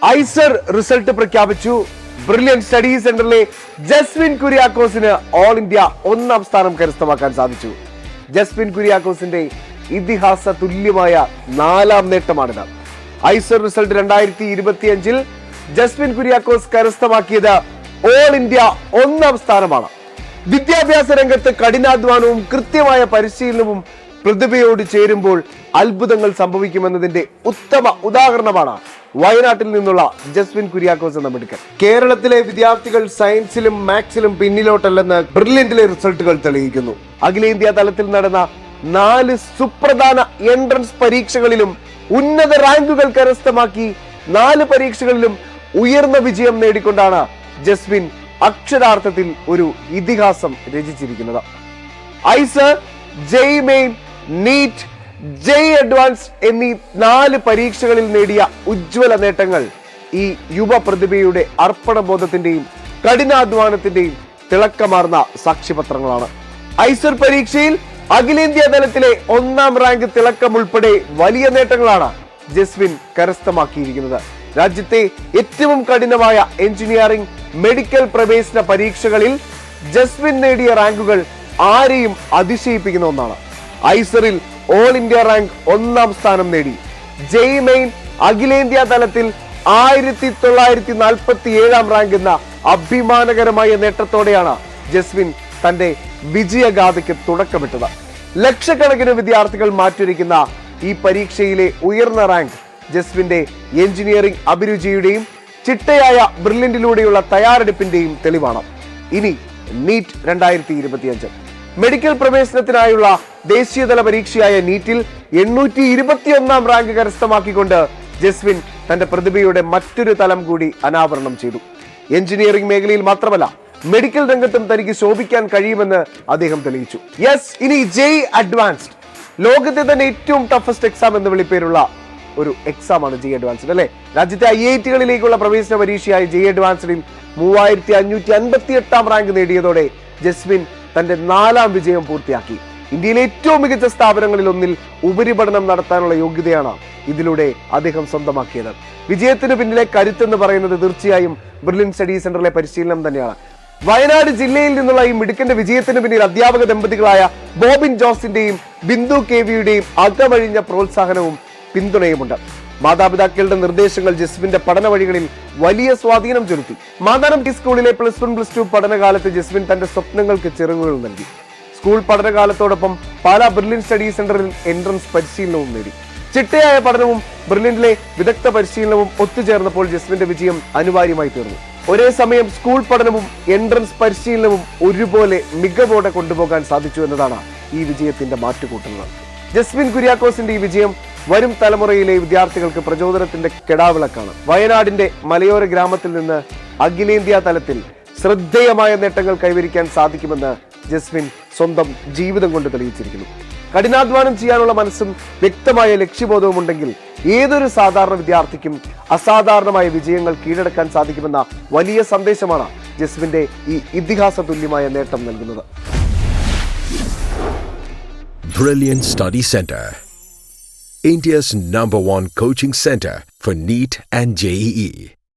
IISER result പ്രഖ്യാപിച്ചു. Brilliant study സെന്ററിലെ Jaswin കുര്യാക്കോസിന് all India 1ാം സ്ഥാനം കരസ്ഥമാക്കാൻ സാധിച്ചു. ജസ്വിൻ കുര്യാക്കോസിന്റെ ഇതിഹാസ തുല്യമായ 4ാം നേട്ടമാണിത്. ഐസർ റിസൾട്ട് 2025 ജസ്വിൻ കുര്യാക്കോസ് കരസ്ഥമാക്കിയത് ഓൾ ഇന്ത്യ 1ാം സ്ഥാനമാണ്. വിദ്യാഭ്യാസ രംഗത്ത് കഠിനാധ്വാനവും കൃത്യമായ പരിശീലനവും പ്രതിഭയോട് ചേരുമ്പോൾ അത്ഭുതങ്ങൾ സംഭവിക്കുമെന്നതിന്റെ ഉത്തമ ഉദാഹരണമാണ് വയനാട്ടിൽ നിന്നുള്ള ജസ്വിൻ കുര്യാക്കോസ് എന്ന മിടുക്കൻ. കേരളത്തിലെ വിദ്യാർത്ഥികൾ സയൻസിലും മാത്സിലും പിന്നിലോട്ടല്ലെന്ന് ബ്രില്യന്റിലെ റിസൾട്ടുകൾ തെളിയിക്കുന്നു. അഖിലേന്ത്യാ തലത്തിൽ നടന്ന 4 സുപ്രധാന എൻട്രൻസ് പരീക്ഷകളിലും ഉന്നത റാങ്കുകൾ കരസ്ഥമാക്കി 4 പരീക്ഷകളിലും ഉയർന്ന വിജയം നേടിക്കൊണ്ടാണ് ജസ്വിൻ അക്ഷരാർത്ഥത്തിൽ ഒരു ഇതിഹാസം രചിച്ചിരിക്കുന്നത്. IISER, JEE main, NEET, JEE advance എന്നീ 4 പരീക്ഷകളിൽ നേടിയ ഉജ്ജ്വല നേട്ടങ്ങൾ ഈ യുവ പ്രതിഭയുടെ അർപ്പണബോധത്തിന്റെയും കഠിനാധ്വാനത്തിന്റെയും തിളക്കമാർന്ന സാക്ഷ്യപത്രങ്ങളാണ്. ഐസർ പരീക്ഷയിൽ അഖിലേന്ത്യാ തലത്തിലെ 1ാം റാങ്ക് തിളക്കം ഉൾപ്പെടെ വലിയ നേട്ടങ്ങളാണ് ജസ്വിൻ കരസ്ഥമാക്കിയിരിക്കുന്നത്. രാജ്യത്തെ ഏറ്റവും കഠിനമായ എഞ്ചിനീയറിംഗ്, മെഡിക്കൽ പ്രവേശന പരീക്ഷകളിൽ ജസ്വിൻ നേടിയ റാങ്കുകൾ ആരെയും അതിശയിപ്പിക്കുന്ന ഒന്നാണ്. ഐസറിൽ ഓൾ ഇന്ത്യ റാങ്ക് 1ാം സ്ഥാനം നേടി. ജെഇഇ മെയിൻ അഖിലേന്ത്യാ തലത്തിൽ 1947 റാങ്ക് എന്ന അഭിമാനകരമായ നേട്ടത്തോടെയാണ് ജസ്വിൻ തന്റെ വിജയഗാഥയ്ക്ക് തുടക്കമിട്ടത്. ലക്ഷക്കണക്കിന് വിദ്യാർത്ഥികൾ മാറ്റുരയ്ക്കുന്ന ഈ പരീക്ഷയിലെ ഉയർന്ന റാങ്ക് ജസ്വിന്റെ എഞ്ചിനീയറിംഗ് അഭിരുചിയുടെയും ചിട്ടയായ ബ്രില്യന്റിലൂടെയുള്ള തയ്യാറെടുപ്പിന്റെയും തെളിവാണ്. ഇനി നീറ്റ് 2025 മെഡിക്കൽ പ്രവേശനത്തിനായുള്ള ദേശീയതല പരീക്ഷയായ നീറ്റിൽ 821ാം റാങ്ക് കരസ്ഥമാക്കിക്കൊണ്ട് ജസ്വിൻ തന്റെ പ്രതിഭയുടെ മറ്റൊരു തലം കൂടി അനാവരണം ചെയ്തു. എഞ്ചിനീയറിംഗ് മേഖലയിൽ മാത്രമല്ല, മെഡിക്കൽ രംഗത്തും തനിക്ക് ശോഭിക്കാൻ കഴിയുമെന്ന് അദ്ദേഹം തെളിയിച്ചു. ഇനി ജെഇഇ അഡ്വാൻസ്ഡ്, ലോകത്തെ തന്നെ ഏറ്റവും ടഫസ്റ്റ് എക്സാം എന്ന് വിളിപ്പേരുള്ള ഒരു എക്സാം ആണ് ജെഇഇ അഡ്വാൻസ്ഡ് അല്ലെ. രാജ്യത്തെ IIT-കളിലേക്കുള്ള പ്രവേശന പരീക്ഷയായ ജെഇഇ അഡ്വാൻസ്ഡിൽ 3558ാം റാങ്ക് നേടിയതോടെ ജസ്വിൻ തന്റെ 4ാം വിജയം പൂർത്തിയാക്കി. ഇന്ത്യയിലെ ഏറ്റവും മികച്ച സ്ഥാപനങ്ങളിൽ ഒന്നിൽ ഉപരിപഠനം നടത്താനുള്ള യോഗ്യതയാണ് ഇതിലൂടെ അദ്ദേഹം സ്വന്തമാക്കിയത്. വിജയത്തിന് പിന്നിലെ കരുത്തെന്ന് പറയുന്നത് തീർച്ചയായും ബ്രില്യൻ സ്റ്റഡി സെന്ററിലെ പരിശീലനം തന്നെയാണ്. വയനാട് ജില്ലയിൽ നിന്നുള്ള ഈ മിടുക്കന്റെ വിജയത്തിന് പിന്നിൽ അധ്യാപക ദമ്പതികളായ ബോബിൻ ജോസിന്റെയും ബിന്ദു കെവിയുടെയും അകമഴിഞ്ഞ പ്രോത്സാഹനവും പിന്തുണയുമുണ്ട്. മാതാപിതാക്കളുടെ നിർദ്ദേശങ്ങൾ ജസ്വിന്റെ പഠന വഴികളിൽ വലിയ സ്വാധീനം ചെലുത്തി. മാതാനം സ്കൂളിലെ +1, +2 പഠനകാലത്ത് ജസ്വിൻ തന്റെ സ്വപ്നങ്ങൾക്ക് ചിറകുകൾ നൽകി. സ്കൂൾ പഠനകാലത്തോടൊപ്പം പാലാ ബ്രില്യൻ സ്റ്റഡി സെന്ററിൽ എൻട്രൻസ് പരിശീലനവും നേടി. ചിട്ടയായ പഠനവും ബ്രില്യന്റിലെ വിദഗ്ധ പരിശീലനവും ഒത്തുചേർന്നപ്പോൾ ജസ്വിന്റെ വിജയം അനിവാര്യമായി തീർന്നു. ഒരേ സമയം സ്കൂൾ പഠനവും എൻട്രൻസ് പരിശീലനവും ഒരുപോലെ മികവോടെ കൊണ്ടുപോകാൻ സാധിച്ചു എന്നതാണ് ഈ വിജയത്തിന്റെ മാറ്റുകൂട്ടുന്നത്. ജസ്വിൻ കുര്യാക്കോസിന്റെ ഈ വിജയം വരും തലമുറയിലെ വിദ്യാർത്ഥികൾക്ക് പ്രചോദനത്തിന്റെ കെടാവിളക്കാണ്. വയനാടിന്റെ മലയോര ഗ്രാമത്തിൽ നിന്ന് അഖിലേന്ത്യാ തലത്തിൽ ശ്രദ്ധേയമായ നേട്ടങ്ങൾ കൈവരിക്കാൻ സാധിക്കുമെന്ന് ജസ്വിൻ സ്വന്തം ജീവിതം കൊണ്ട് തെളിയിച്ചിരിക്കുന്നു. കഠിനാധ്വാനം ചെയ്യാനുള്ള മനസ്സും വ്യക്തമായ ലക്ഷ്യബോധവും ഉണ്ടെങ്കിൽ ഏതൊരു സാധാരണ വിദ്യാർത്ഥിക്കും അസാധാരണമായ വിജയങ്ങൾ കീഴടക്കാൻ സാധിക്കുമെന്ന വലിയ സന്ദേശമാണ് ജസ്വിന്റെ ഈ ഇതിഹാസ തുല്യമായ നേട്ടം നൽകുന്നത്. Brilliant Study Center, India's #1 coaching center for NEET and JEE.